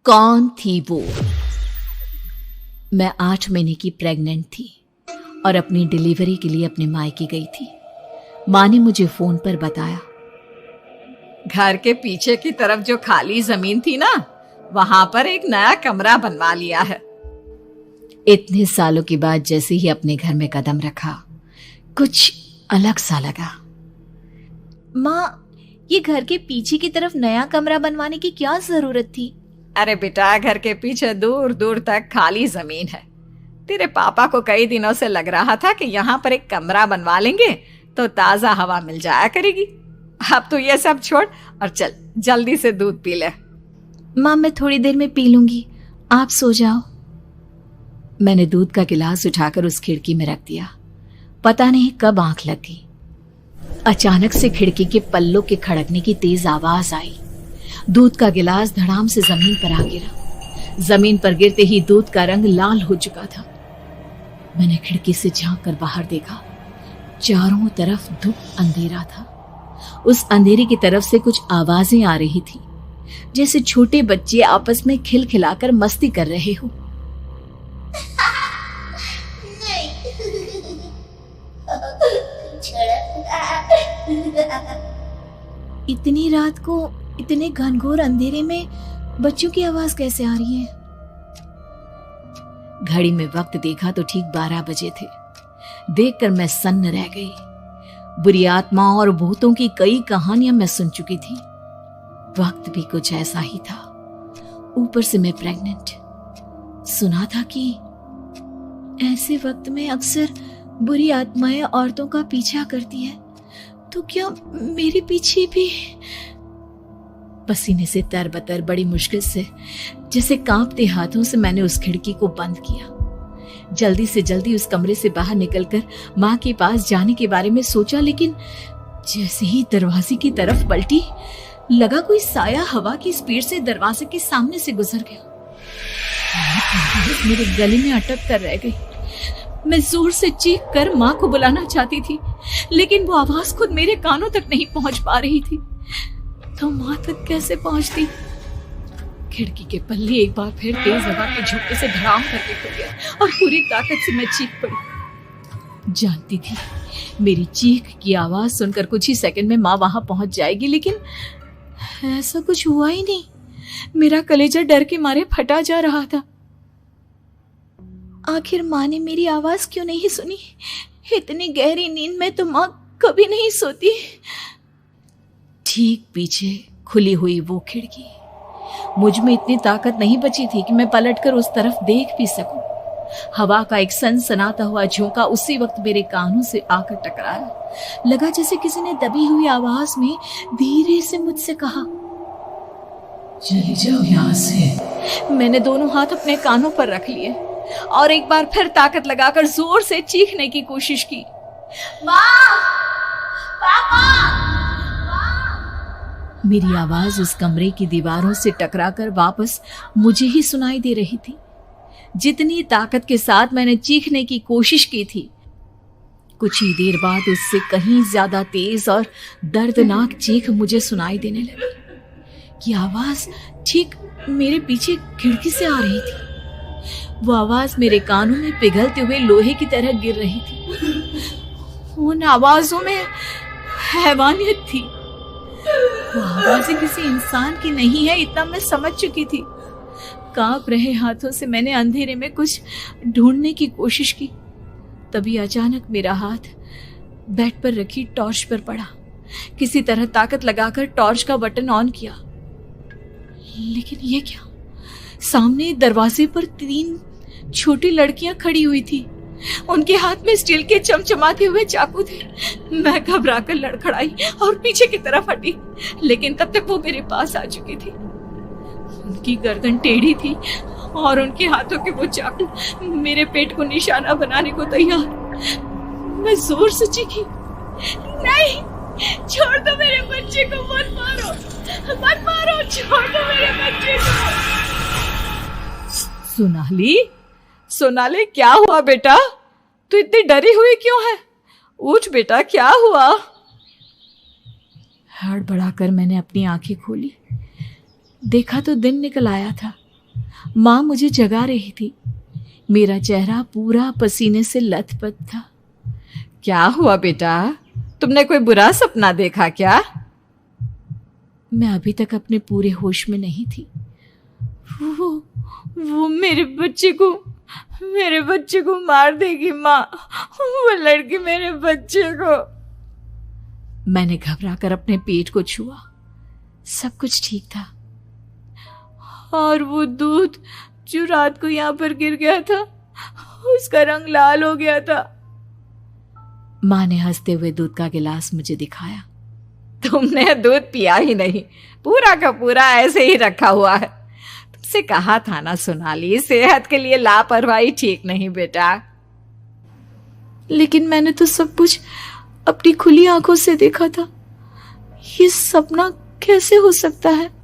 कौन थी वो? मैं 8 महीने की प्रेग्नेंट थी और अपनी डिलीवरी के लिए अपने मायके गई थी। माँ ने मुझे फोन पर बताया, घर के पीछे की तरफ जो खाली जमीन थी ना, वहां पर एक नया कमरा बनवा लिया है। इतने सालों के बाद जैसे ही अपने घर में कदम रखा, कुछ अलग सा लगा। माँ, ये घर के पीछे की तरफ नया कमरा बनवाने की क्या जरूरत थी? अरे बेटा, घर के पीछे दूर दूर तक खाली जमीन है। तेरे पापा को कई दिनों से लग रहा था कि यहाँ पर एक कमरा बनवा लेंगे तो ताजा हवा मिल जाया करेगी। अब तो ये सब छोड़ और चल जल्दी से दूध पी ले। माँ, मैं थोड़ी देर में पी लूंगी, आप सो जाओ। मैंने दूध का गिलास उठाकर उस खिड़की में रख दिया। पता नहीं कब आंख लग गई। अचानक से खिड़की के पल्लों के खड़कने की तेज आवाज आई। दूध का गिलास धड़ाम से जमीन पर आ गिरा। जमीन पर गिरते ही दूध का रंग लाल हो चुका था। मैंने खिड़की से झांक कर बाहर देखा। चारों तरफ धूप अंधेरा था। उस अंधेरे की तरफ से कुछ आवाजें आ रही थी, जैसे छोटे बच्चे आपस में खिलखिलाकर मस्ती कर रहे हो। इतनी रात को इतने घनघोर अंधेरे में बच्चों की आवाज कैसे आ रही है? घड़ी में वक्त देखा तो ठीक 12 बजे थे। देखकर मैं सन्न रह गई। बुरी आत्माओं और भूतों की कई कहानियां मैं सुन चुकी थी। वक्त भी कुछ ऐसा ही था। ऊपर से मैं प्रेग्नेंट। सुना था कि ऐसे वक्त में अक्सर बुरी आत्माएं औरतों का पीछा करती है, तो क्या मेरे पीछे भी? पसीने से तरबतर बड़ी मुश्किल से, जैसे कांपते हाथों से मैंने उस खिड़की को बंद किया। जल्दी से जल्दी उस कमरे से बाहर निकलकर माँ के पास जाने के बारे में सोचा, लेकिन जैसे ही दरवाजे की तरफ पलटी, लगा कोई साया हवा की स्पीड से दरवाजे के सामने से गुजर गया। मेरे गले में अटक कर रह गई। मैं जोर से चीख कर माँ को बुलाना चाहती थी, लेकिन वो आवाज खुद मेरे कानों तक नहीं पहुंच पा रही थी। तो माँ तक कैसे पहुंचती? खिड़की के पल्ले एक बार फिर तेज हवा के झोंके से धड़ाम करके खुल गया और पूरी ताकत से मैं चीख पड़ी। जानती थी मेरी चीख की आवाज सुनकर कुछ ही सेकंड में माँ वहां पहुंच जाएगी, लेकिन ऐसा कुछ हुआ ही नहीं। मेरा कलेजा डर के मारे फटा जा रहा था। आखिर माँ ने मेरी आवाज क्यों नहीं सुनी? इतनी गहरी नींद में तो माँ कभी नहीं सोती। ठीक पीछे खुली हुई वो खिड़की। मुझ में इतनी ताकत नहीं बची थी कि मैं पलटकर उस तरफ देख भी सकूं। हवा का एक सनसनाता हुआ झोंका उसी वक्त मेरे कानों से आकर टकराया। लगा जैसे किसी ने दबी हुई आवाज में धीरे से मुझसे कहा, चली जाओ यहाँ से। मैंने दोनों हाथ अपने कानों पर रख लिए और एक बार फिर ताकत लगाकर जोर से चीखने की कोशिश की। माँ! पापा! मेरी आवाज उस कमरे की दीवारों से टकराकर वापस मुझे ही सुनाई दे रही थी। जितनी ताकत के साथ मैंने चीखने की कोशिश की थी, कुछ ही देर बाद उससे कहीं ज्यादा तेज और दर्दनाक चीख मुझे सुनाई देने लगी। कि आवाज ठीक मेरे पीछे खिड़की से आ रही थी। वो आवाज मेरे कानों में पिघलते हुए लोहे की तरह गिर रही थी। उन आवाजों में हैवानियत थी। वो आवाजें किसी इंसान की नहीं है, इतना मैं समझ चुकी थी। कांप रहे हाथों से मैंने अंधेरे में कुछ ढूंढने की कोशिश की। तभी अचानक मेरा हाथ बेड पर रखी टॉर्च पर पड़ा। किसी तरह ताकत लगाकर टॉर्च का बटन ऑन किया, लेकिन ये क्या? सामने दरवाजे पर 3 छोटी लड़कियां खड़ी हुई थी। उनके हाथ में स्टील के चमचमाते हुए चाकू थे। मैं घबराकर लड़खड़ाई और पीछे की तरफ हटी, लेकिन तब तक वो मेरे पास आ चुकी थी। उनकी गर्दन टेढ़ी थी और उनके हाथों के वो चाकू मेरे पेट को निशाना बनाने को तैयार। मैं जोर से चीखी, नहीं, छोड़ दो मेरे बच्चे को, मत मारो, मत मारो, छोड़ दो मेरे बच्चे को। सोनाली, क्या हुआ बेटा? तू इतनी डरी हुई क्यों है? उठ बेटा, क्या हुआ? हड़बड़ाकर मैंने अपनी आंखें खोली। देखा तो दिन निकल आया था। माँ मुझे जगा रही थी। मेरा चेहरा पूरा पसीने से लथपथ था। क्या हुआ बेटा, तुमने कोई बुरा सपना देखा क्या? मैं अभी तक अपने पूरे होश में नहीं थी। वो मेरे बच्चे को मार देगी माँ। वो लड़की मेरे बच्चे को। मैंने घबराकर अपने पेट को छुआ। सब कुछ ठीक था। और वो दूध जो रात को यहाँ पर गिर गया था, उसका रंग लाल हो गया था। माँ ने हंसते हुए दूध का गिलास मुझे दिखाया। तुमने दूध पिया ही नहीं, पूरा का पूरा ऐसे ही रखा हुआ है। तुमसे कहा था ना सोनाली, सेहत के लिए लापरवाही ठीक नहीं बेटा। लेकिन मैंने तो सब कुछ अपनी खुली आंखों से देखा था। ये सपना कैसे हो सकता है?